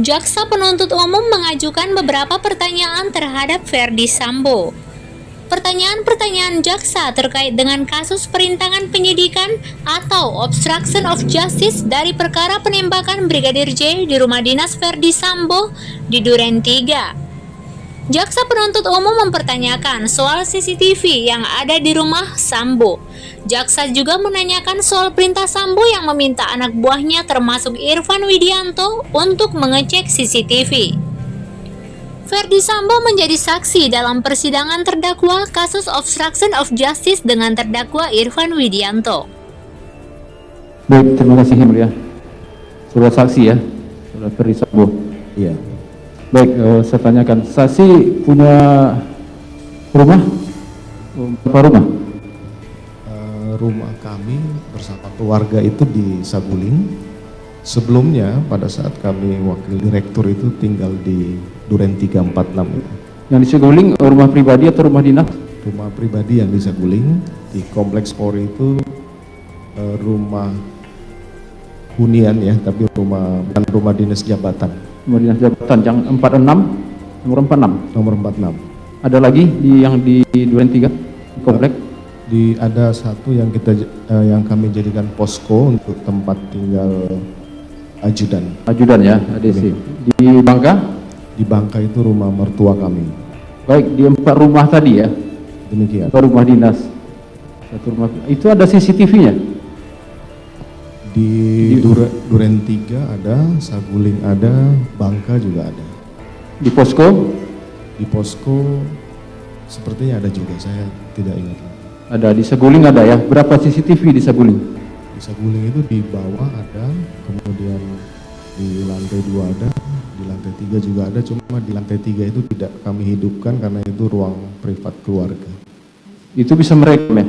Jaksa penuntut umum mengajukan beberapa pertanyaan terhadap Ferdy Sambo. Pertanyaan-pertanyaan jaksa terkait dengan kasus perintangan penyidikan atau obstruction of justice dari perkara penembakan Brigadir J di rumah dinas Ferdy Sambo di Duren 3. Jaksa penuntut umum mempertanyakan soal CCTV yang ada di rumah Sambo. Jaksa juga menanyakan soal perintah Sambo yang meminta anak buahnya termasuk Irfan Widianto untuk mengecek CCTV. Ferdy Sambo menjadi saksi dalam persidangan terdakwa kasus obstruction of justice dengan terdakwa Irfan Widianto. Baik, terima kasih Yang Mulia. Surat saksi ya, surat Ferdy Sambo. Iya. Baik, saya tanyakan, saksi punya rumah? Berapa rumah? Rumah kami bersama keluarga itu di Saguling. Sebelumnya pada saat kami wakil direktur itu tinggal di Duren 346 itu. Yang di Saguling rumah pribadi atau rumah dinas? Rumah pribadi yang di Saguling. Di Kompleks Polri itu rumah hunian ya, tapi bukan rumah dinas jabatan. Rumah dinas jabatan yang 46, nomor 46. Nomor 46. Ada lagi yang di Duren 3 di komplek? Ada satu yang kami jadikan posko untuk tempat tinggal ajudan. Ajudan ya, ADC. Di Bangka? Di Bangka itu rumah mertua kami. Baik, di 4 rumah tadi ya? Demikian. 4 rumah dinas. Satu rumah. Itu ada CCTV-nya? Di Duren 3 ada, Saguling ada, Bangka juga ada. Di posko? Di posko sepertinya ada juga, saya tidak ingat lagi. Ada, di Saguling ada ya? Berapa CCTV di Saguling? Di Saguling itu di bawah ada, kemudian di lantai 2 ada, di lantai 3 juga ada, cuma di lantai 3 itu tidak kami hidupkan karena itu ruang privat keluarga. Itu bisa merekam ya?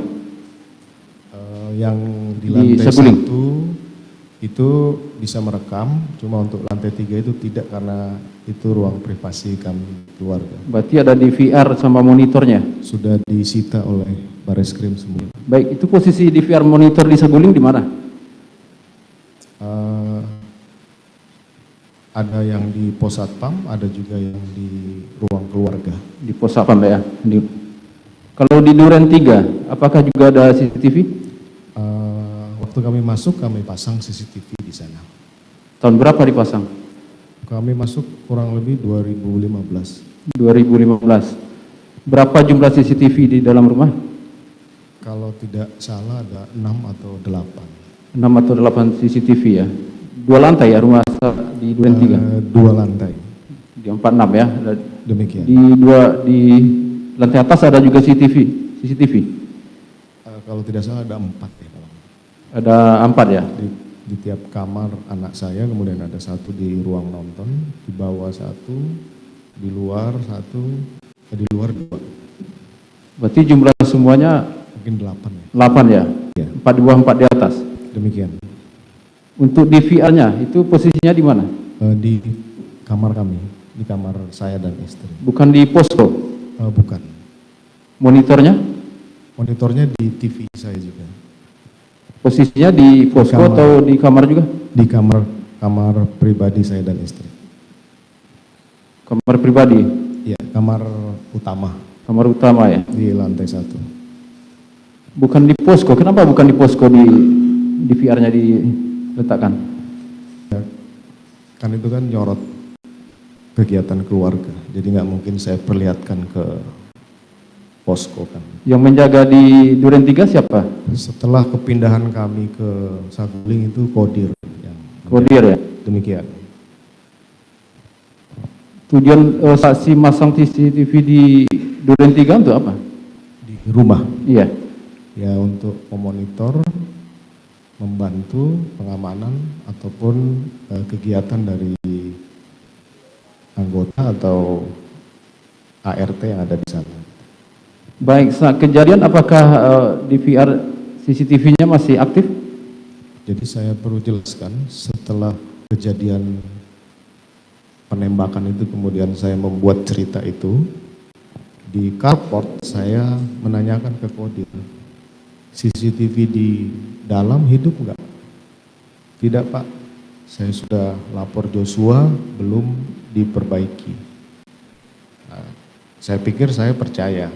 Yang di lantai Saguling 1 itu bisa merekam, cuma untuk lantai 3 itu tidak karena itu ruang privasi kami keluarga. Berarti ada di VR sama monitornya? Sudah disita oleh Bareskrim semua. Baik, itu posisi di VR monitor di Saguling di mana? Ada yang di pos satpam, ada juga yang di ruang keluarga. Di pos satpam ya? Kalau di Duren 3, apakah juga ada CCTV? Waktu kami masuk, kami pasang CCTV di sana. Tahun berapa dipasang? Kami masuk kurang lebih 2015. 2015. Berapa jumlah CCTV di dalam rumah? Kalau tidak salah ada 6 atau 8. 6 atau 8 CCTV ya? 2 lantai ya rumah di Duren 3? 2 lantai. Di 46 ya? Demikian. Di lantai atas ada juga CCTV? Kalau tidak salah ada 4 ya. Ada 4 ya? Di tiap kamar anak saya, kemudian ada 1 di ruang nonton, di bawah 1, di luar 1, di luar 2. Berarti jumlah semuanya mungkin 8 ya. 8 ya? Ya. 4 di bawah 4 di atas? Demikian. Untuk di VR-nya itu posisinya di mana? Di kamar kami, di kamar saya dan istri. Bukan di posko? Bukan. Monitornya? Monitornya di TV saya juga. Posisinya di posko atau di kamar juga? Di kamar pribadi saya dan istri. Kamar pribadi? Iya, kamar utama. Kamar utama ya? Di lantai 1. Bukan di posko, kenapa bukan di posko di VR-nya diletakkan? Ya, kan itu kan nyorot kegiatan keluarga, jadi nggak mungkin saya perlihatkan ke posko kan. Yang menjaga di Duren 3 siapa? Setelah kepindahan kami ke Saguling itu Kodir. Kodir ya? Demikian. Tujuan saksi masang CCTV di Duren 3 untuk apa? Di rumah? Iya. Ya untuk memonitor, membantu pengamanan ataupun kegiatan dari anggota atau ART yang ada di sana. Baik, saat kejadian apakah di VR CCTV-nya masih aktif? Jadi saya perlu jelaskan, setelah kejadian penembakan itu kemudian saya membuat cerita itu, di carport saya menanyakan ke Kodir, CCTV di dalam hidup enggak? Tidak Pak, saya sudah lapor Joshua belum diperbaiki. Nah, saya pikir saya percaya.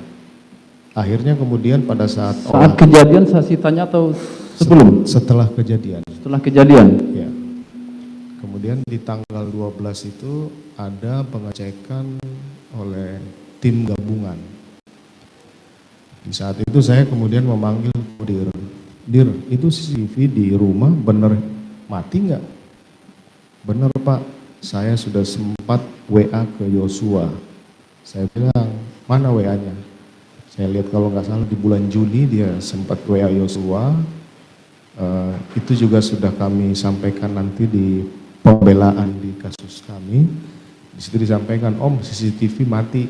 Akhirnya kemudian pada saat kejadian saksi tanya atau sebelum? Setelah kejadian. Setelah kejadian. Ya. Kemudian di tanggal 12 itu ada pengecekan oleh tim gabungan. Di saat itu saya kemudian memanggil Dir. Dir, itu CCTV di rumah bener mati nggak? Bener Pak, saya sudah sempat WA ke Joshua. Saya bilang, mana WA-nya? Saya lihat kalau nggak salah di bulan Juni dia sempat WA Joshua. Itu juga sudah kami sampaikan nanti di pembelaan di kasus kami. Di situ disampaikan, Om CCTV mati,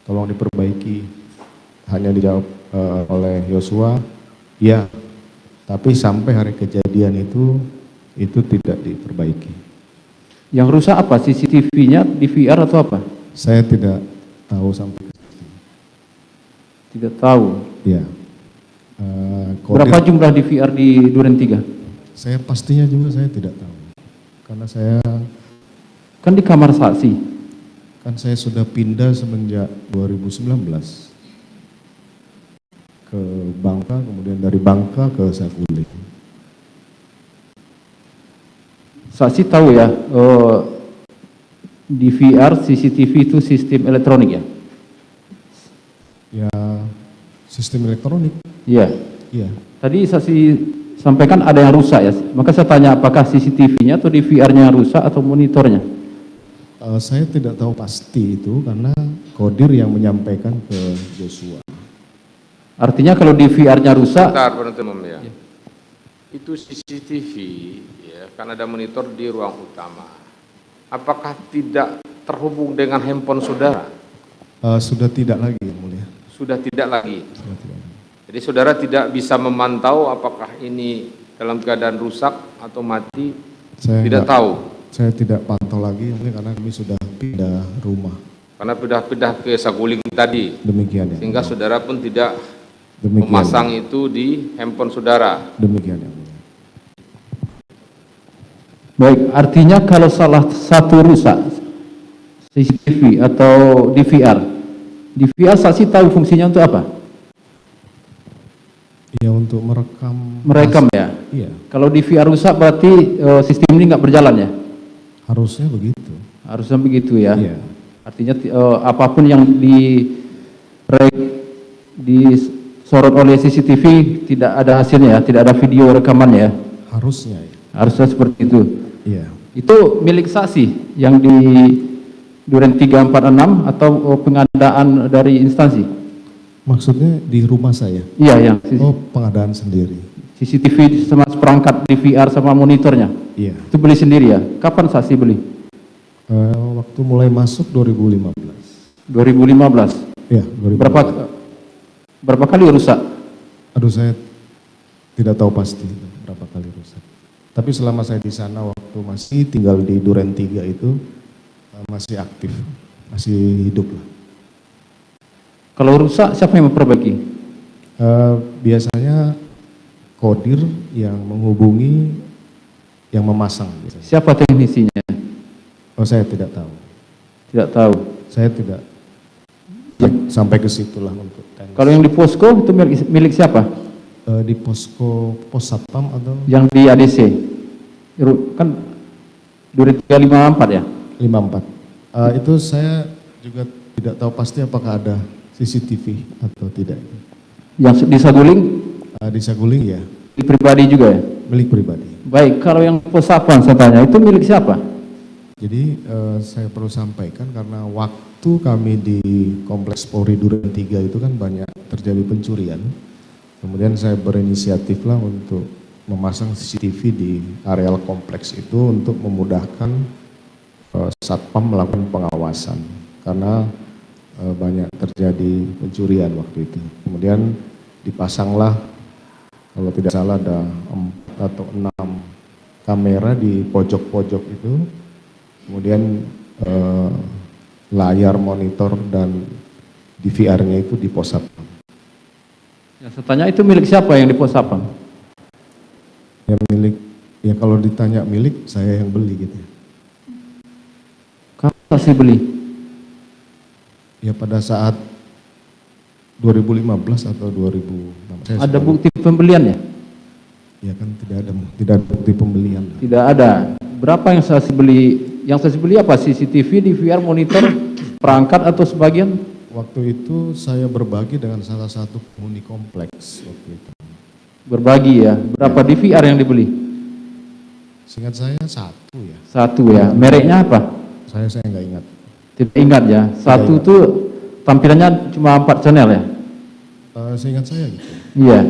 tolong diperbaiki. Hanya dijawab oleh Joshua, ya, tapi sampai hari kejadian itu tidak diperbaiki. Yang rusak apa? CCTV-nya, DVR atau apa? Saya tidak tahu sampai ke situ. Tidak tahu. Ya. Berapa jumlah DVR di Duren 3? Saya pastinya juga saya tidak tahu. Karena saya Kan di kamar saksi. kan saya sudah pindah semenjak 2019 ke Bangka, kemudian dari Bangka ke Saguling. Saksi tahu ya, DVR, CCTV itu sistem elektronik ya? Ya, sistem elektronik. Iya. Iya. Tadi saksi sampaikan ada yang rusak ya, maka saya tanya apakah CCTV-nya atau DVR-nya yang rusak atau monitornya? Saya tidak tahu pasti itu karena Kodir yang menyampaikan ke Joshua. Artinya kalau DVR-nya rusak, Bentar, penuntut umum ya. Itu CCTV, ya, kan ada monitor di ruang utama. Apakah tidak terhubung dengan handphone saudara? Sudah tidak lagi, Yang Mulia. Sudah tidak lagi. Sudah tidak lagi. Jadi saudara tidak bisa memantau apakah ini dalam keadaan rusak atau mati, tidak tahu. Saya tidak pantau lagi, mungkin karena kami sudah pindah rumah. Karena pindah ke Saguling tadi, Demikian ya. sehingga saudara pun tidak Demikian. memasang itu di handphone saudara. Demikian Yang Mulia. baik, artinya kalau salah satu rusak, CCTV atau DVR saksi tahu fungsinya untuk apa? Ya, untuk merekam. Merekam ya? Iya, Kalau DVR rusak berarti sistem ini nggak berjalan ya? harusnya begitu. Harusnya begitu ya? Iya. Artinya apapun yang disorot oleh CCTV tidak ada hasilnya ya? Tidak ada video rekamannya ya? Harusnya ya. Harusnya seperti itu. Iya. Itu milik saksi yang di Duren 346 atau pengadaan dari instansi? Maksudnya di rumah saya? Iya, yang Oh, pengadaan sendiri. CCTV sama perangkat DVR sama monitornya. Iya. Itu beli sendiri ya? Kapan saksi beli? Waktu mulai masuk 2015. 2015. Iya, 2015. Berapa kali rusak? Aduh, saya tidak tahu pasti berapa kali rusak. Tapi selama saya di sana waktu masih tinggal di Duren 3 itu masih aktif, masih hidup lah. Kalau rusak siapa yang memperbaiki? Biasanya Kodir yang menghubungi yang memasang. Biasanya. Siapa teknisinya? Oh, saya tidak tahu. Tidak tahu. Saya tidak sampai ke situlah untuk teknis. Kalau yang di posko itu milik siapa? Di posko pos satpam atau Yang di ADC? Kan Duren 354 ya? 54. Itu saya juga tidak tahu pasti apakah ada CCTV atau tidak. Yang di Saguling? Di Saguling ya, Di pribadi juga ya? milik pribadi. Baik, kalau yang Posapan saya tanya, itu milik siapa? Jadi saya perlu sampaikan karena waktu kami di Kompleks Polri Duren 3 itu kan banyak terjadi pencurian. Kemudian saya berinisiatif lah untuk memasang CCTV di areal kompleks itu untuk memudahkan satpam melakukan pengawasan karena banyak terjadi pencurian waktu itu. Kemudian dipasanglah kalau tidak salah ada 4 atau 6 kamera di pojok-pojok itu. Kemudian layar monitor dan DVR-nya itu di pos satpam. Yang saya tanya itu milik siapa yang di Posapan? Yang milik Ya kalau ditanya milik, saya yang beli gitu. Kapan saksi beli? Ya pada saat 2015 atau 2016. Ada bukti pembeliannya? Ya kan tidak ada bukti pembelian. Tidak ada. Berapa yang saksi beli? Yang saksi beli apa? CCTV, DVR, monitor, perangkat atau sebagian? Waktu itu saya berbagi dengan salah satu penghuni kompleks waktu itu. Berbagi ya. Berapa DVR yang dibeli? Seingat saya satu ya. Satu ya. Mereknya apa? Saya nggak ingat. Tidak ingat ya. Satu ingat. itu tampilannya cuma 4 channel ya? Seingat saya gitu. Iya.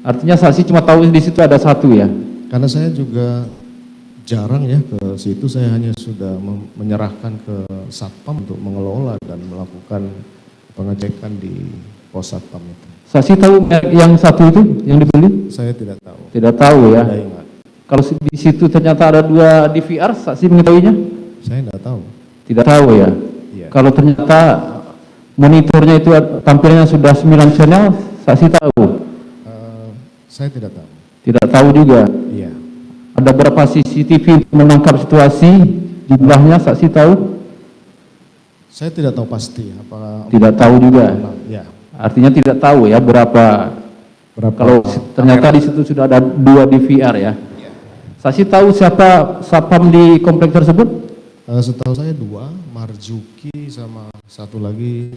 Artinya saksi cuma tahu di situ ada satu ya? Karena saya juga jarang ya ke situ, saya hanya sudah menyerahkan ke Satpam untuk mengelola dan melakukan pengecekan di pos Satpam itu. Saksi tahu merek yang satu itu yang dibeli? Saya tidak tahu. Tidak tahu ya. Tidak ingat. Kalau di situ ternyata ada 2 DVR, saksi mengetahuinya? Saya tidak tahu. Tidak tahu ya. Iya. Kalau ternyata monitornya itu tampilannya sudah 9 channel, saksi tahu? Saya tidak tahu. Tidak tahu juga. Iya. Ada berapa CCTV menangkap situasi, jumlahnya saksi tahu? Saya tidak tahu pasti apa. Tidak tahu juga. Ya. Artinya tidak tahu ya berapa. Kalau ternyata di situ sudah ada 2 DVR ya. Saksi tahu siapa satpam di komplek tersebut? Setahu saya 2, Marjuki sama satu lagi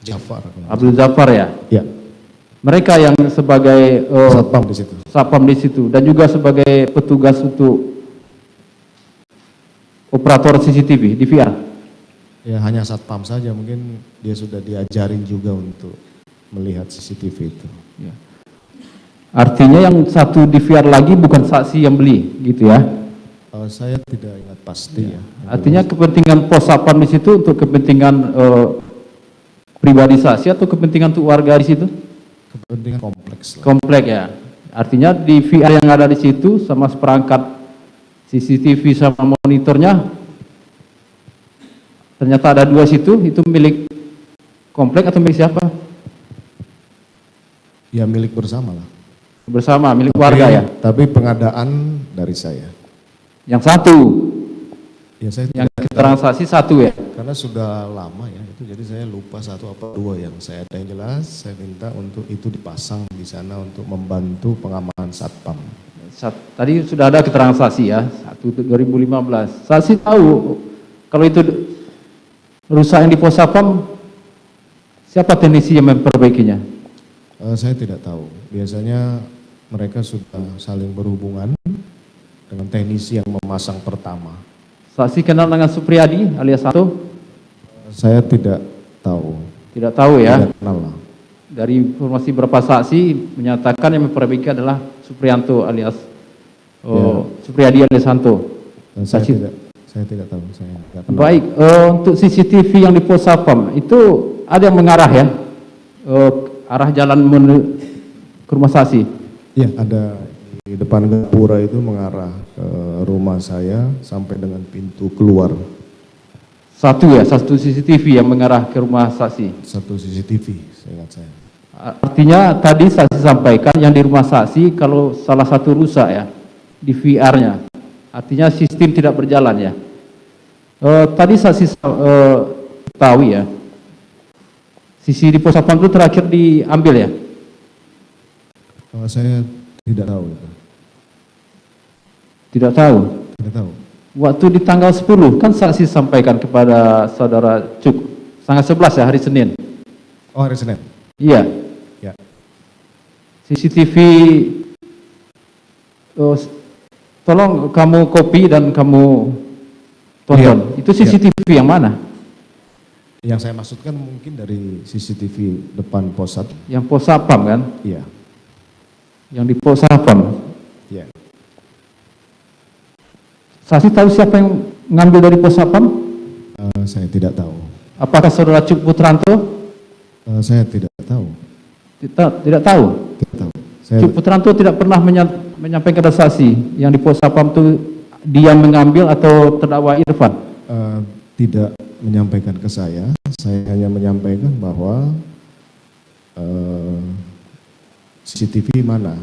Jafar. Abdul Jafar ya. Ya. Mereka yang sebagai Satpam di situ. satpam di situ dan juga sebagai petugas untuk operator CCTV DVR. Ya hanya Satpam saja, mungkin dia sudah diajarin juga untuk melihat CCTV itu. Ya. Artinya yang satu DVR lagi bukan saksi yang beli, gitu ya? Saya tidak ingat pasti ya. Artinya kepentingan pos satpam di situ untuk kepentingan privatisasi atau kepentingan untuk warga di situ? Kepentingan kompleks lah. Komplek ya. Artinya DVR yang ada di situ sama seperangkat CCTV sama monitornya ternyata ada 2 situ, itu milik komplek atau milik siapa? Ya milik bersama lah. Bersama, milik warga ya? Tapi pengadaan dari saya. Yang satu, Ya saya yang tidak keterangan saksi satu ya? karena sudah lama ya itu, jadi saya lupa 1 apa 2 yang saya ada. Yang jelas saya minta untuk itu dipasang di sana untuk membantu pengamanan satpam. Tadi sudah ada keterangan saksi ya, 1/2015. Saksi tahu kalau itu rusak yang di pos satpam, siapa teknisi yang memperbaikinya? Saya tidak tahu. Biasanya mereka sudah saling berhubungan dengan teknisi yang memasang pertama. Saksi kenal dengan Supriyadi alias Santo? Saya tidak tahu. Tidak tahu ya. Tidak kenal lah. Dari informasi beberapa saksi menyatakan yang memperbaiki adalah Supriyanto alias Supriyadi alias Santo. Saya Saksi. tidak tahu. Saya tidak kenal. Baik, untuk CCTV yang di pos satpam itu ada yang mengarah ya, arah jalan ke rumah saksi. Ya, ada di depan gapura itu mengarah ke rumah saya sampai dengan pintu keluar. Satu ya, satu CCTV yang mengarah ke rumah saksi. Satu CCTV, seingat saya. Artinya tadi saksi sampaikan yang di rumah saksi kalau salah satu rusak ya, di VR-nya. Artinya sistem tidak berjalan ya. Tadi saksi tahu ya, sisi di pos satpam itu terakhir diambil ya? Saya tidak tahu itu. Tidak tahu. Tidak tahu. Waktu di tanggal 10 kan saksi sampaikan kepada saudara Cuk, tanggal 11 ya, hari Senin. Oh, hari Senin. Iya. Ya. CCTV tolong kamu copy dan kamu tonton. Iya. Itu CCTV yang mana? Yang saya maksudkan mungkin dari CCTV depan pos satpam. Yang pos satpam kan? Iya. Yang di pos satpam. Iya. Saksi tahu siapa yang ngambil dari pos satpam? Saya tidak tahu. Apakah saudara Cuk Putranto? Saya tidak tahu. Tidak tahu. Tidak tahu. Saya Cuk Putranto tidak pernah menyampaikan kepada saksi yang di pos satpam itu dia mengambil atau terdakwa Irfan? tidak menyampaikan ke saya hanya menyampaikan bahwa CCTV mana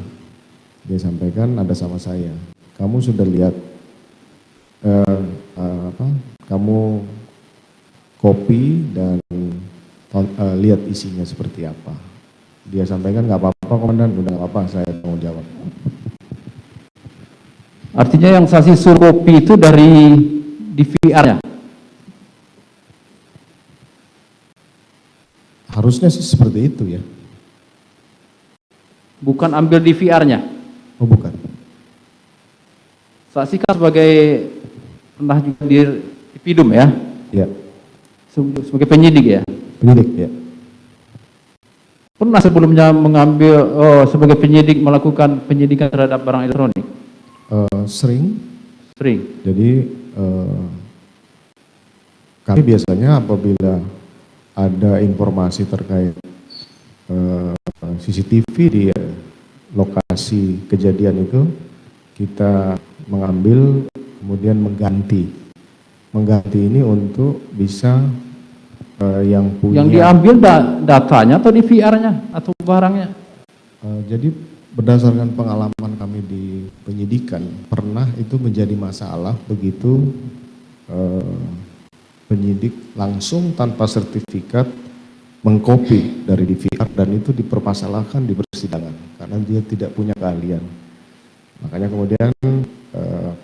Dia sampaikan ada sama saya. Kamu sudah lihat kamu copy dan lihat isinya seperti apa. Dia sampaikan nggak apa-apa komandan, udah nggak apa-apa, saya tanggung jawab. Artinya yang saksi suruh kopi itu dari DVR-nya? Harusnya sih seperti itu ya. Bukan ambil DVR-nya? Oh bukan. Saksi kan sebagai pernah juga di Pidum ya? Ya, Sebagai penyidik ya? penyidik ya. Pernah sebelumnya mengambil, sebagai penyidik melakukan penyidikan terhadap barang elektronik? Sering. Sering? Jadi kami biasanya apabila ada informasi terkait CCTV di lokasi kejadian itu, kita mengambil kemudian mengganti ini untuk bisa yang punya. Yang diambil datanya atau DVR-nya atau barangnya? Jadi berdasarkan pengalaman kami di penyidikan, pernah itu menjadi masalah begitu penyidik langsung tanpa sertifikat mengcopy dari DVR dan itu dipermasalahkan di persidangan karena dia tidak punya keahlian. Makanya kemudian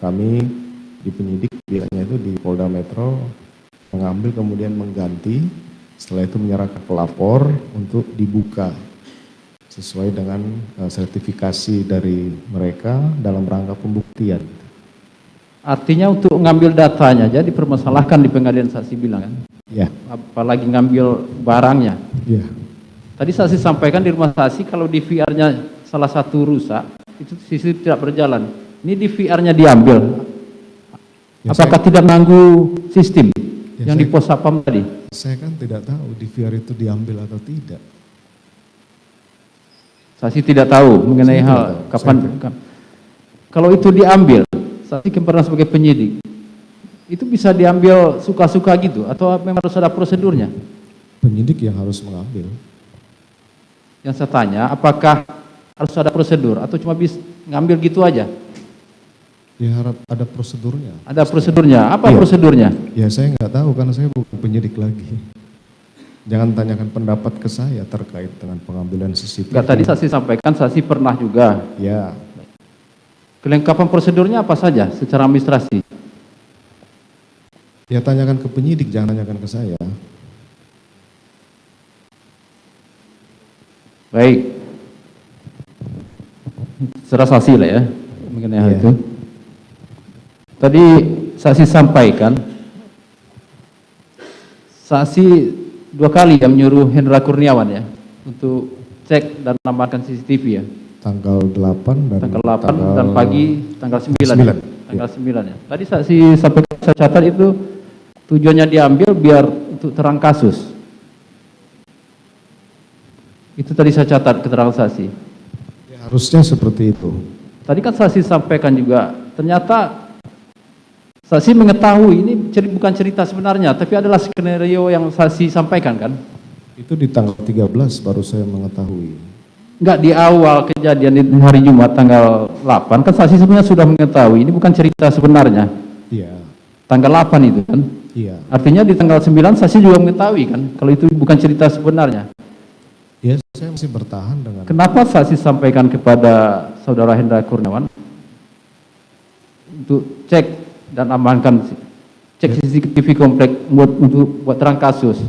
kami di penyidik biasanya itu di Polda Metro mengambil kemudian mengganti, setelah itu menyerahkan pelapor untuk dibuka sesuai dengan sertifikasi dari mereka dalam rangka pembuktian. Artinya untuk ngambil datanya aja dipermasalahkan di pengadilan, saksi bilang kan? Ya. Apalagi ngambil barangnya. Ya. Tadi saksi sampaikan di rumah saksi kalau DVR-nya salah satu rusak, itu CCTV tidak berjalan. Ini DVR-nya diambil. Ya, apakah tidak mengganggu sistem yang di saya- pos sapam tadi? Saya kan tidak tahu DVR itu diambil atau tidak. Saksi tidak tahu mengenai Saya hal tidak tahu. kapan. Kalau itu diambil, saksi kan pernah sebagai penyidik, itu bisa diambil suka-suka gitu atau memang harus ada prosedurnya? Penyidik yang harus mengambil. Yang saya tanya, apakah harus ada prosedur atau cuma bisa ngambil gitu aja? Ya harap ada prosedurnya. Ada prosedurnya. Apa Iya. prosedurnya? Ya saya nggak tahu karena saya bukan penyidik lagi. Jangan tanyakan pendapat ke saya terkait dengan pengambilan CCTV. Enggak, tadi saksi sampaikan saksi pernah juga. Ya, Kelengkapan prosedurnya apa saja secara administrasi? ya tanyakan ke penyidik, jangan tanyakan ke saya. Baik. Serah saksi lah ya mengenai hal Iya. itu. Tadi saksi sampaikan saksi 2 kali yang menyuruh Hendra Kurniawan ya untuk cek dan menambahkan CCTV ya. Tanggal 8 dan Tanggal 8 dan pagi tanggal 9. 9, Tanggal 9 ya. Tadi saksi sampaikan, saya catat itu tujuannya diambil biar untuk terang kasus. Itu tadi saya catat keterangan saksi. Ya, harusnya seperti itu. Tadi kan saksi sampaikan juga, ternyata saksi mengetahui ini bukan cerita sebenarnya, tapi adalah skenario yang saksi sampaikan kan? Itu di tanggal 13 baru saya mengetahui. Enggak, di awal kejadian di hari Jumat tanggal 8, kan saksi sebenarnya sudah mengetahui, ini bukan cerita sebenarnya. Iya, Tanggal 8 itu kan? iya. Artinya di tanggal 9 saksi juga mengetahui kan, kalau itu bukan cerita sebenarnya. Ya, saya masih bertahan dengan. Kenapa saksi sampaikan kepada saudara Hendra Kurniawan untuk cek dan amankan cek CCTV komplek untuk buat terang kasus?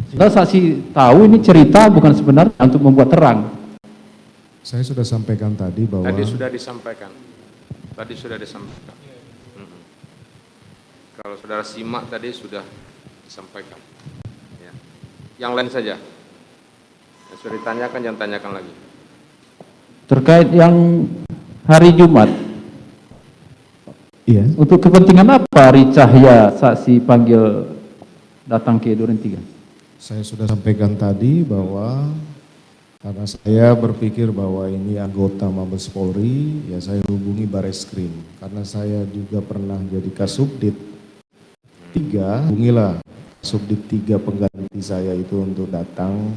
Setelah saksi tahu ini cerita bukan sebenarnya untuk membuat terang. Saya sudah sampaikan tadi bahwa. Tadi sudah disampaikan. Kalau saudara simak tadi sudah disampaikan. Ya. Yang lain saja. Yang sudah ditanyakan, jangan tanyakan lagi. Terkait yang hari Jumat, Iya. untuk kepentingan apa Ari Cahya saksi panggil datang ke Duren 3? Saya sudah sampaikan tadi bahwa karena saya berpikir bahwa ini anggota Mabes Polri, ya saya hubungi Bareskrim. Karena saya juga pernah jadi Kasubdit 3, hubungilah Subdit 3 pengganti saya itu untuk datang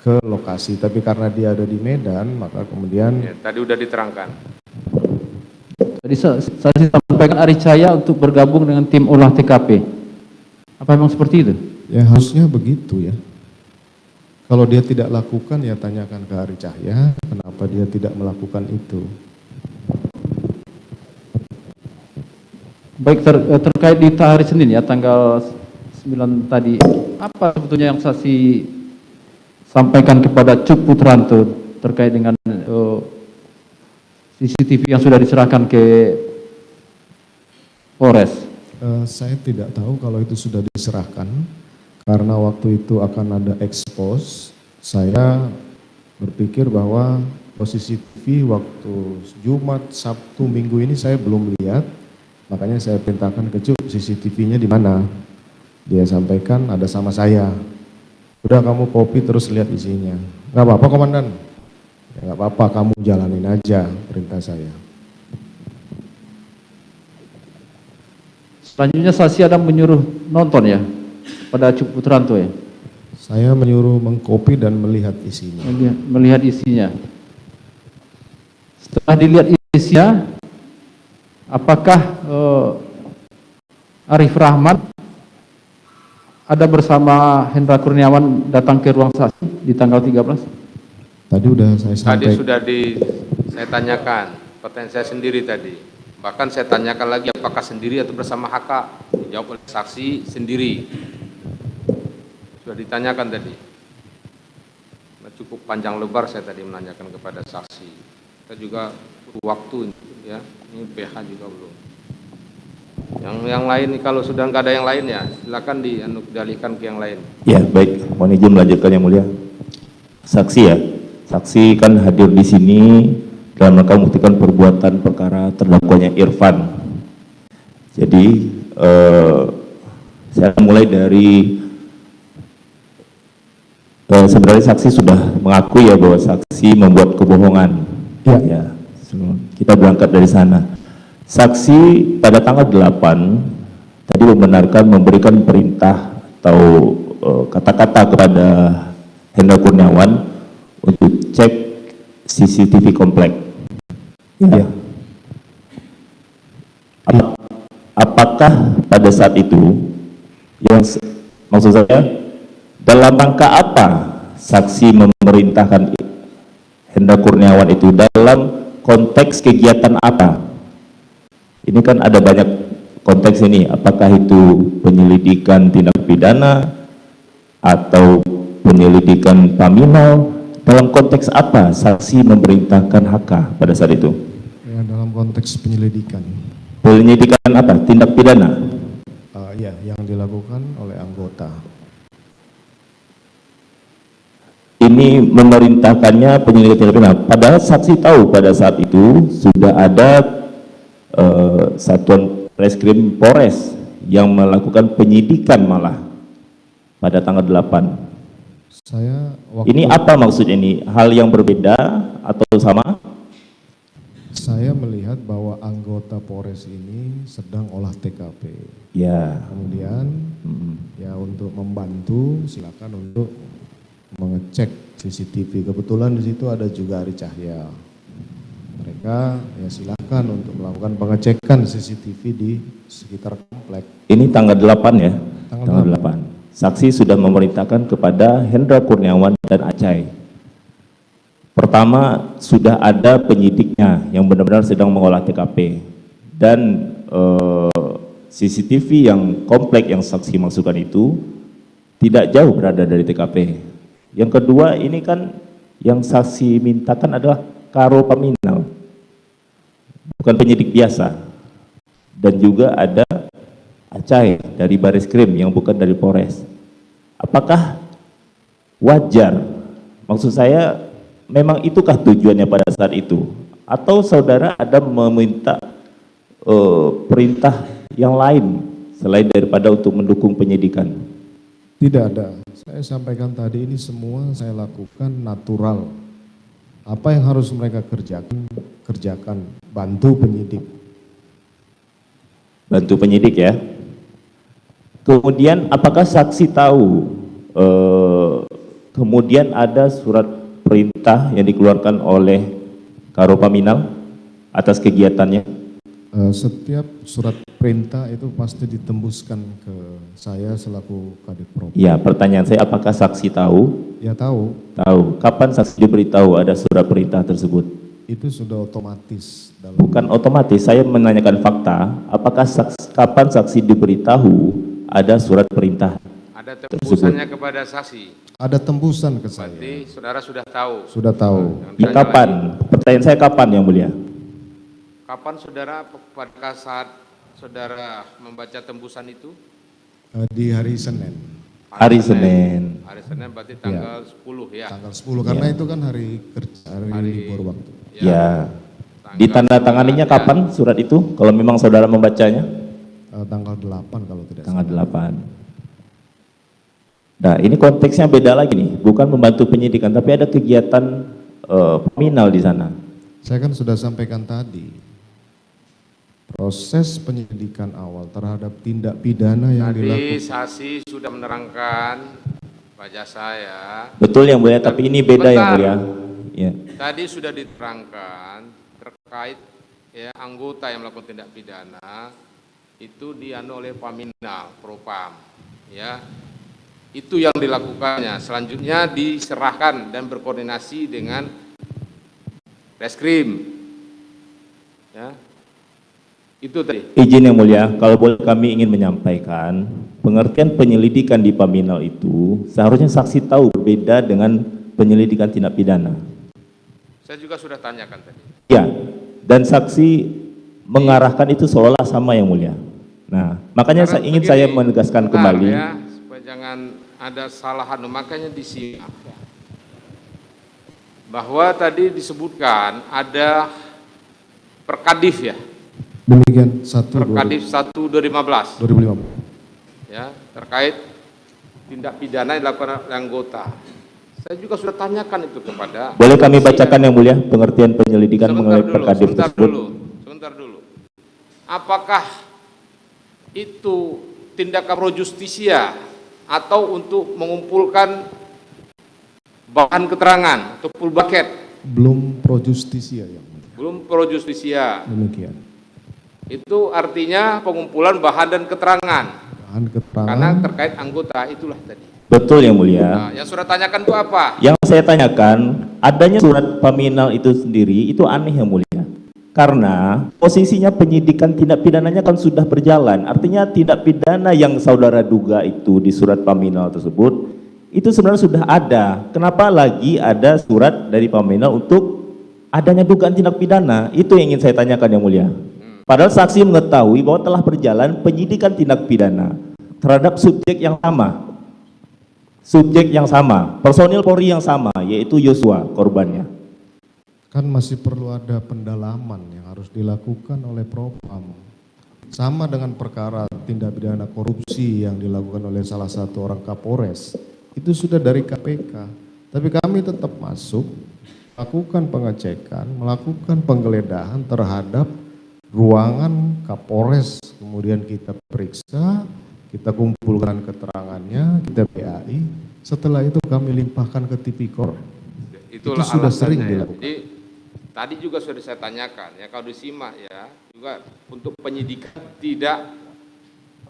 ke lokasi. Tapi karena dia ada di Medan, maka kemudian Ya, tadi sudah diterangkan. Tadi saksi sampaikan Ari Cahya untuk bergabung dengan tim olah TKP. Apa memang seperti itu? Ya harusnya begitu ya. Kalau dia tidak lakukan ya tanyakan ke Ari Cahya kenapa dia tidak melakukan itu. Baik, terkait di hari Senin ya, tanggal 9 tadi, apa sebetulnya yang saksi sampaikan kepada Cuk Putranto terkait dengan CCTV yang sudah diserahkan ke Polres? Saya tidak tahu kalau itu sudah diserahkan, karena waktu itu akan ada expose. Saya berpikir bahwa posisi TV waktu Jumat, Sabtu, Minggu ini saya belum lihat, makanya saya perintahkan ke Cuk CCTV-nya di mana. Dia sampaikan ada sama saya. Udah kamu copy terus lihat isinya. Nggak apa-apa komandan. Ya nggak apa-apa, kamu jalanin aja perintah saya. Selanjutnya saksi ada menyuruh nonton ya pada Cuk Putranto ya? Saya menyuruh mengcopy dan melihat isinya. Melihat isinya. Setelah dilihat isinya, apakah Arif Rahman ada bersama Hendra Kurniawan datang ke ruang saksi di tanggal 13? Tadi udah saya sampaikan. Tadi sudah saya tanyakan, pertanyaan saya sendiri tadi. Bahkan saya tanyakan lagi apakah sendiri atau bersama HK. Dijawab oleh saksi sendiri. Sudah ditanyakan tadi. Nah, cukup panjang lebar saya tadi menanyakan kepada saksi. Kita juga butuh waktu ya. Ini PH juga belum. Yang lain kalau sudah nggak ada yang lain ya silakan dialihkan ke yang lain. Ya baik, mohon izin melanjutkan yang mulia. Saksi ya, saksi kan hadir di sini dalam rangka membuktikan perbuatan perkara terdakwanya Irfan. Jadi saya mulai dari sebenarnya saksi sudah mengakui ya bahwa saksi membuat kebohongan. Ya, kita berangkat dari sana. Saksi pada tanggal 8 tadi membenarkan memberikan perintah atau kata-kata kepada Hendra Kurniawan untuk cek CCTV komplek. Ya. Apakah pada saat itu yang maksud saya dalam rangka apa saksi memerintahkan Hendra Kurniawan itu, dalam konteks kegiatan apa? Ini kan ada banyak konteks ini, apakah itu penyelidikan tindak pidana atau penyelidikan paminal, dalam konteks apa saksi memerintahkan HK pada saat itu? Ya, dalam konteks penyelidikan. Penyelidikan apa? Tindak pidana? Ya, yang dilakukan oleh anggota. Ini memerintahkannya penyelidikan tindak pidana. Padahal saksi tahu pada saat itu sudah ada Satuan Reskrim Polres yang melakukan penyidikan malah pada tanggal 8. Ini apa maksudnya ini? Hal yang berbeda atau sama? Saya melihat bahwa anggota Polres ini sedang olah TKP. Ya. Kemudian ya untuk membantu silakan untuk mengecek CCTV. Kebetulan di situ ada juga Ari Cahya. Mereka ya silakan untuk melakukan pengecekan CCTV di sekitar komplek. Ini tanggal 8 ya? Tanggal 8. Saksi sudah memerintahkan kepada Hendra Kurniawan dan Acai. Pertama, sudah ada penyidiknya yang benar-benar sedang mengolah TKP. Dan CCTV yang komplek yang saksi masukkan itu tidak jauh berada dari TKP. Yang kedua, ini kan yang saksi mintakan adalah Karo Paminal, bukan penyidik biasa, dan juga ada Acai dari Bareskrim yang bukan dari Polres. Apakah wajar? Maksud saya, memang itukah tujuannya pada saat itu? Atau saudara ada meminta perintah yang lain selain daripada untuk mendukung penyidikan? Tidak ada. Saya sampaikan tadi ini semua saya lakukan natural. Apa yang harus mereka kerjakan, bantu penyidik. Bantu penyidik ya. Kemudian apakah saksi tahu kemudian ada surat perintah yang dikeluarkan oleh Karo Paminal atas kegiatannya? Setiap surat perintah itu pasti ditembuskan ke saya selaku Kadif Propam. Ya, pertanyaan saya apakah saksi tahu? Ya tahu, Tahu. Kapan saksi diberitahu ada surat perintah tersebut? itu sudah otomatis dalam Bukan otomatis, saya menanyakan fakta. Apakah kapan saksi diberitahu ada surat perintah? Ada tembusannya kepada saksi. ada tembusan ke saya. Berarti saudara sudah tahu. Sudah tahu. Jangan ditanya Kapan? lagi. Pertanyaan saya kapan, Yang Mulia? Kapan saudara pada saat saudara membaca tembusan itu? Di hari Senin, Hari Senin. Hari Senin berarti tanggal 10 ya. tanggal 10 karena itu kan hari kerja, hari libur waktu. Ya. Tanggal Ditandatanganinya 9, kapan surat itu? Kalau memang saudara membacanya? Tanggal 8 kalau tidak Tanggal salah. 8. Nah, ini konteksnya beda lagi nih. Bukan membantu penyidikan, tapi ada kegiatan paminal di sana. Saya kan sudah sampaikan tadi, proses penyidikan awal terhadap tindak pidana yang Tadi dilakukan. saksi sudah menerangkan wajah saya. Betul Yang Mulia, tapi ini beda Yang Mulia. Ya. Tadi sudah diterangkan terkait ya anggota yang melakukan tindak pidana itu dianu oleh Paminal Propam ya. Itu yang dilakukannya. Selanjutnya diserahkan dan berkoordinasi dengan Reskrim. Ya. Itu tadi. Izin Yang Mulia, kalau boleh kami ingin menyampaikan, pengertian penyelidikan di Paminal itu seharusnya saksi tahu berbeda dengan penyelidikan tindak pidana. Saya juga sudah tanyakan tadi. Ya, dan saksi mengarahkan itu seolah sama Yang Mulia. Nah, makanya Karena ingin begini, saya menegaskan bentar kembali. ya, supaya jangan ada salahan, makanya disimak. Bahwa tadi disebutkan ada Perkadif ya, Demikian 1 Perkadif 1 2015 2015. ya, terkait tindak pidana yang dilakukan oleh anggota. Saya juga sudah tanyakan itu kepada. Boleh kami bacakan Yang Mulia pengertian penyelidikan mengenai Perkadif tersebut? Sebentar dulu. Apakah itu tindakan pro justisia atau untuk mengumpulkan bahan keterangan atau full bucket? Belum pro justisia yang mulia. Belum pro justisia. Demikian. Itu artinya pengumpulan bahan dan keterangan. Bahan keterangan. Karena terkait anggota itulah tadi. Betul Yang Mulia. Nah, yang sudah tanyakan itu apa? Yang saya tanyakan, adanya surat paminal itu sendiri itu aneh Yang Mulia. Karena posisinya penyidikan tindak pidananya kan sudah berjalan. Artinya tindak pidana yang saudara duga itu di surat paminal tersebut itu sebenarnya sudah ada. Kenapa lagi ada surat dari paminal untuk adanya dugaan tindak pidana? Itu yang ingin saya tanyakan Yang Mulia. Padahal saksi mengetahui bahwa telah berjalan penyidikan tindak pidana terhadap subjek yang sama. Subjek yang sama, personil Polri yang sama, yaitu Yosua korbannya. Kan masih perlu ada pendalaman yang harus dilakukan oleh Propam. Sama dengan perkara tindak pidana korupsi yang dilakukan oleh salah satu orang Kapolres. Itu sudah dari KPK. Tapi kami tetap masuk, melakukan pengecekan, melakukan penggeledahan terhadap ruangan Kapolres. Kemudian kita periksa, kita kumpulkan keterangannya, kita PAI. Setelah itu kami limpahkan ke Tipikor. Itulah Itu sudah alasannya sering ya. dilakukan. Jadi, tadi juga sudah saya tanyakan ya, kalau disimak ya, juga untuk penyidikan tidak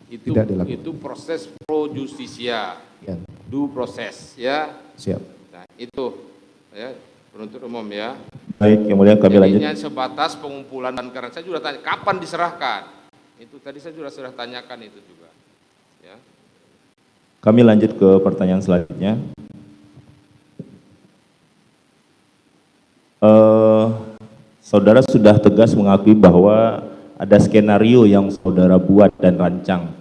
Dilakukan. itu proses pro justisia, Ya, due proses ya. siap. Nah, itu ya penuntut umum ya. Baik, Yang Mulia kami lanjut. Jadinya sebatas pengumpulan dan karena saya juga tanya kapan diserahkan. Itu tadi saya sudah tanyakan itu juga. Ya. Kami lanjut ke pertanyaan selanjutnya. Saudara sudah tegas mengakui bahwa ada skenario yang saudara buat dan rancang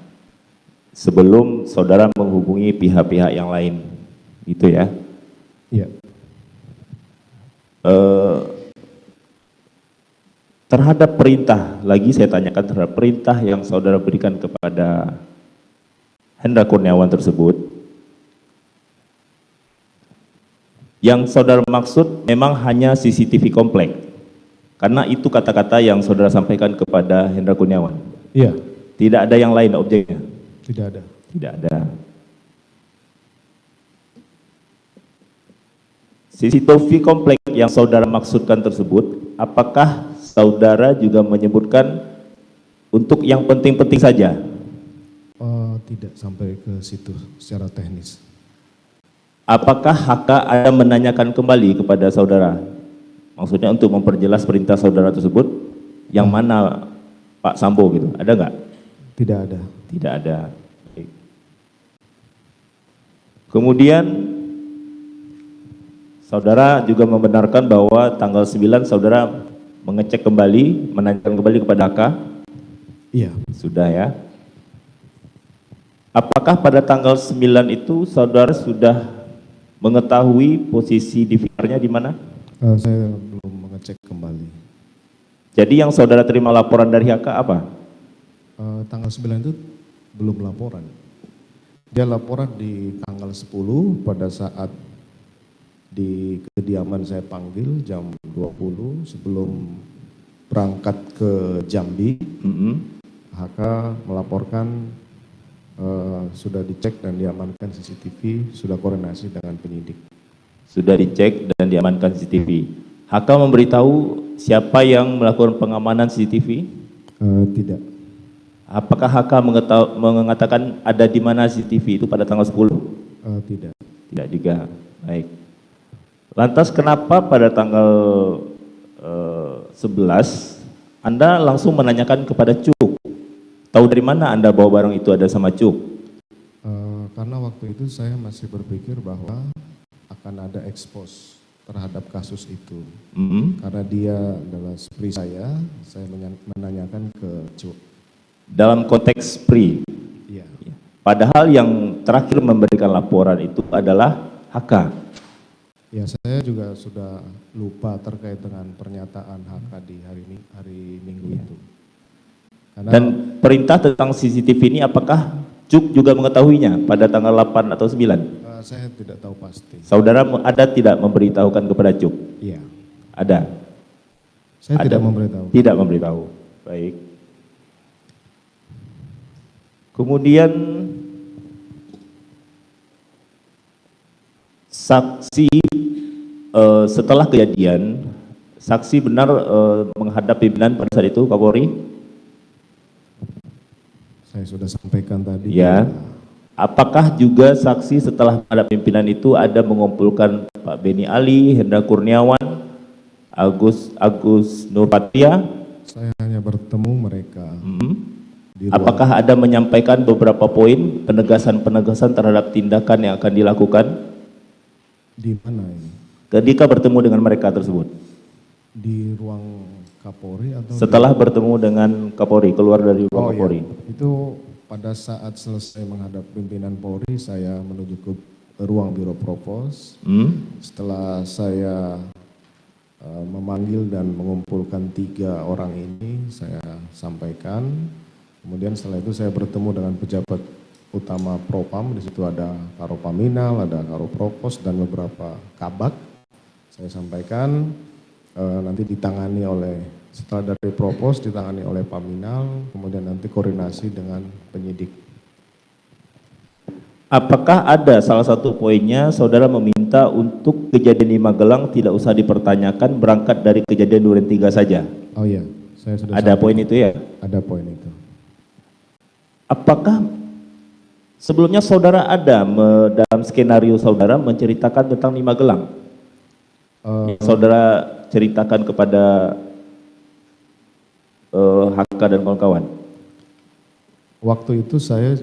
sebelum saudara menghubungi pihak-pihak yang lain, gitu ya. Iya. Terhadap perintah, lagi saya tanyakan terhadap perintah yang saudara berikan kepada Hendra Kurniawan tersebut, yang saudara maksud memang hanya CCTV komplek, karena itu kata-kata yang saudara sampaikan kepada Hendra Kurniawan. Iya, Tidak ada yang lain objeknya? tidak ada. Tidak ada. CCTV komplek yang saudara maksudkan tersebut, apakah saudara juga menyebutkan Untuk yang penting-penting saja. Tidak sampai ke situ secara teknis. Apakah HK ada menanyakan kembali kepada saudara? Maksudnya untuk memperjelas perintah saudara tersebut, yang mana Pak Sambo gitu, ada nggak? Tidak ada. Tidak ada. Baik. Kemudian saudara juga membenarkan bahwa tanggal 9 saudara mengecek kembali, menanyakan kembali kepada HK? Iya. Sudah ya. Apakah pada tanggal 9 itu saudara sudah mengetahui posisi DVR-nya di mana? Saya belum mengecek kembali. Jadi yang saudara terima laporan dari HK apa? Tanggal 9 itu belum laporan. Dia laporan di tanggal 10 pada saat di kediaman saya panggil jam 20 sebelum berangkat ke Jambi. HK melaporkan sudah dicek dan diamankan CCTV, sudah koordinasi dengan penyidik. Sudah dicek dan diamankan CCTV. HK memberitahu siapa yang melakukan pengamanan CCTV? Tidak. Apakah HK mengatakan ada di mana CCTV itu pada tanggal 10? Tidak. Tidak juga. Baik. Lantas kenapa pada tanggal 11 Anda langsung menanyakan kepada Cuk? Tahu dari mana Anda bawa barang itu ada sama Cuk? Karena waktu itu saya masih berpikir bahwa akan ada expose terhadap kasus itu. Karena dia adalah SPRI saya menanyakan ke Cuk. Dalam konteks SPRI? Iya. Padahal yang terakhir memberikan laporan itu adalah HK. Ya, saya juga sudah lupa terkait dengan pernyataan HK di hari Minggu itu. Karena, dan perintah tentang CCTV ini apakah Cuk juga mengetahuinya pada tanggal 8 atau 9? saya tidak tahu pasti. Saudara ada tidak memberitahukan kepada Cuk? Iya. Ada? Saya Ada. tidak memberitahu. Tidak memberitahu. Baik. Kemudian saksi setelah kejadian, saksi benar menghadap pimpinan pada saat itu, Kapolri? Saya sudah sampaikan tadi. Ya. Apakah juga saksi setelah menghadap pimpinan itu ada mengumpulkan Pak Beni Ali, Hendra Kurniawan, Agus Nurpatria? Saya hanya bertemu mereka. Di ruang. Apakah ada menyampaikan beberapa poin penegasan-penegasan terhadap tindakan yang akan dilakukan? Di mana ini? Ketika bertemu dengan mereka tersebut? Di ruang Kapolri atau Setelah bertemu dengan Kapolri, keluar dari ruang Kapolri? Iya. Itu pada saat selesai menghadap pimpinan Polri, saya menuju ke ruang Biro Propos. Setelah saya memanggil dan mengumpulkan 3 orang ini, saya sampaikan. Kemudian setelah itu saya bertemu dengan pejabat utama Propam. Di situ ada Karo Paminal, ada Karo Propos dan beberapa kabak. Saya sampaikan nanti ditangani oleh, setelah dari Propos ditangani oleh Paminal, kemudian nanti koordinasi dengan penyidik. Apakah ada salah satu poinnya saudara meminta untuk kejadian di Magelang tidak usah dipertanyakan, berangkat dari kejadian Duren 3 saja? Oh iya, saya sudah Ada poin itu ya? Ada poin itu. Apakah sebelumnya saudara ada dalam skenario saudara menceritakan tentang di Magelang? Saudara ceritakan kepada HK dan kawan-kawan? Waktu itu saya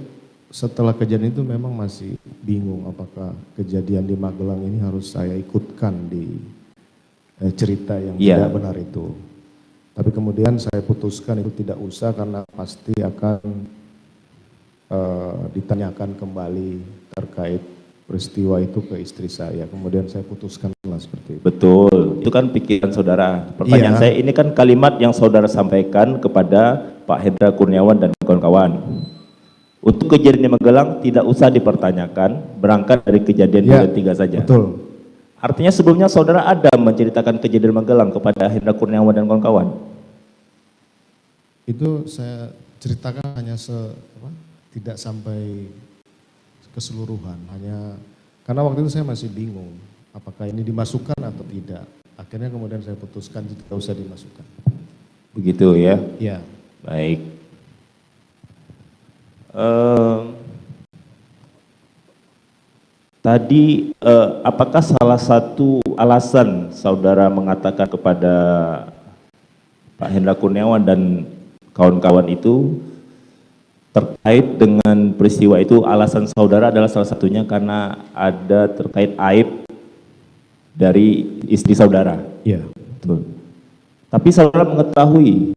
setelah kejadian itu memang masih bingung apakah kejadian di Magelang ini harus saya ikutkan di cerita yang tidak benar itu. Tapi kemudian saya putuskan itu tidak usah karena pasti akan ditanyakan kembali terkait peristiwa itu ke istri saya. Kemudian saya putuskan seperti itu. Betul, itu kan pikiran saudara. Pertanyaan saya, ini kan kalimat yang saudara sampaikan kepada Pak Hendra Kurniawan dan kawan-kawan. Untuk kejadian di Magelang tidak usah dipertanyakan, berangkat dari kejadian Duren 3 saja. Betul. Artinya sebelumnya saudara ada menceritakan kejadian Magelang kepada Hendra Kurniawan dan kawan-kawan? Itu saya ceritakan hanya tidak sampai keseluruhan, hanya karena waktu itu saya masih bingung apakah ini dimasukkan atau tidak. Akhirnya kemudian saya putuskan tidak usah dimasukkan. Begitu ya? Iya. Baik. Tadi apakah salah satu alasan saudara mengatakan kepada Pak Hendra Kurniawan dan kawan-kawan itu terkait dengan peristiwa itu, alasan saudara adalah salah satunya karena ada terkait aib dari istri saudara? Iya. Betul. Tapi saudara mengetahui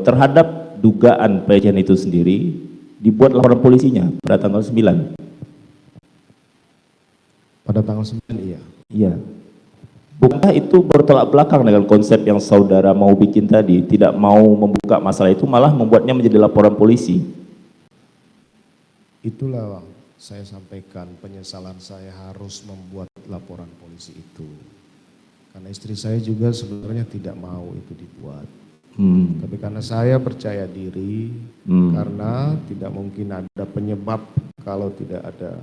terhadap dugaan pelecehan itu sendiri dibuat laporan polisinya pada tanggal 9? Pada tanggal 9 iya. Iya. Bukankah itu bertolak belakang dengan konsep yang saudara mau bikin tadi, tidak mau membuka masalah itu, malah membuatnya menjadi laporan polisi? Itulah saya sampaikan penyesalan saya harus membuat laporan polisi itu. Karena istri saya juga sebenarnya tidak mau itu dibuat. Tapi karena saya percaya diri, karena tidak mungkin ada penyebab kalau tidak ada,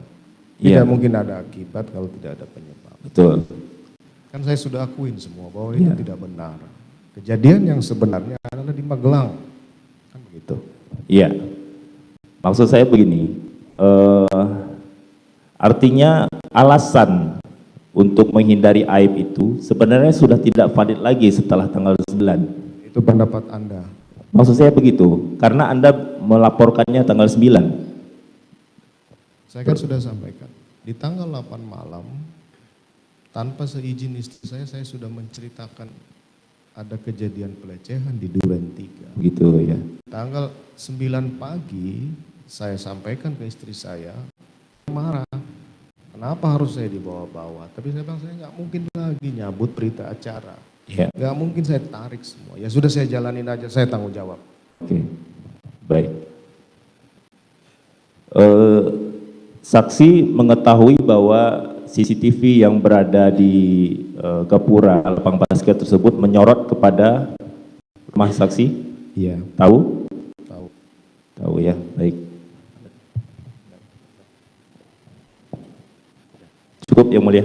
tidak mungkin ada akibat kalau tidak ada penyebab. Betul. Kan saya sudah akuin semua bahwa itu tidak benar. Kejadian yang sebenarnya adalah di Magelang. Kan begitu. Iya. Maksud saya begini, artinya alasan untuk menghindari aib itu sebenarnya sudah tidak valid lagi setelah tanggal 9. Itu pendapat Anda. Maksud saya begitu, karena Anda melaporkannya tanggal 9. Saya kan sudah sampaikan, di tanggal 8 malam, tanpa seizin istri saya sudah menceritakan ada kejadian pelecehan di Duren 3. Begitu ya. Tanggal 9 pagi, saya sampaikan ke istri saya, marah, kenapa harus saya dibawa-bawa? Tapi saya bilang, saya nggak mungkin lagi nyabut berita acara. Iya. Nggak mungkin saya tarik semua. Ya sudah saya jalanin aja, saya tanggung jawab. Oke, baik. Saksi mengetahui bahwa CCTV yang berada di Gapura lapang basket tersebut menyorot kepada rumah saksi? Iya. Tahu? Tahu. Tahu ya, baik. Cukup yang mulia.